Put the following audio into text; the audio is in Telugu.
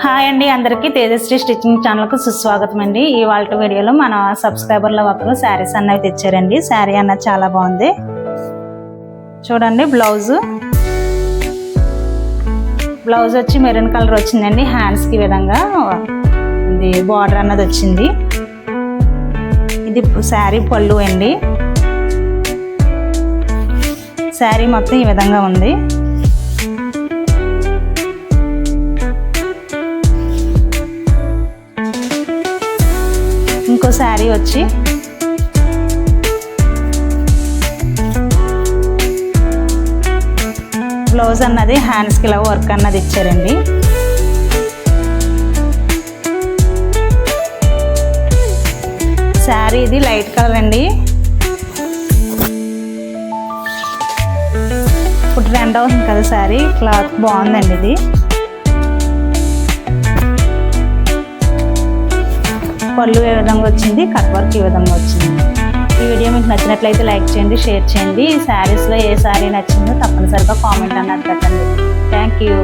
హాయ్ అండి, అందరికీ తేజశ్రీ స్టిచ్చింగ్ ఛానల్కు సుస్వాగతం అండి. ఇవాళ వీడియోలో మన సబ్స్క్రైబర్ల ఒకరు శారీస్ అన్నవి తెచ్చారండి. శారీ అన్నది చాలా బాగుంది. చూడండి, బ్లౌజ్ వచ్చి మెరూన్ కలర్ వచ్చిందండి. హ్యాండ్స్కి ఈ విధంగా ఇది బార్డర్ అన్నది వచ్చింది. ఇది శారీ పళ్ళు అండి. శారీ మొత్తం ఈ విధంగా ఉంది. ఇంకో శారీ వచ్చి బ్లౌజ్ అన్నది హ్యాండ్స్కి ఇలా వర్క్ అన్నది ఇచ్చారండి. శారీ ఇది లైట్ కలర్ అండి. ఇప్పుడు ట్రెండ్ అవుతుంది కదా శారీ. క్లాత్ బాగుందండి. ఇది పళ్ళు ఏ విధంగా వచ్చింది, కట్ వర్క్ ఈ విధంగా వచ్చింది. ఈ వీడియో మీకు నచ్చినట్లయితే లైక్ చేయండి, షేర్ చేయండి. ఈ శారీస్లో ఏ శారీ నచ్చిందో తప్పనిసరిగా కామెంట్ అన్నది పెట్టండి. Thank you.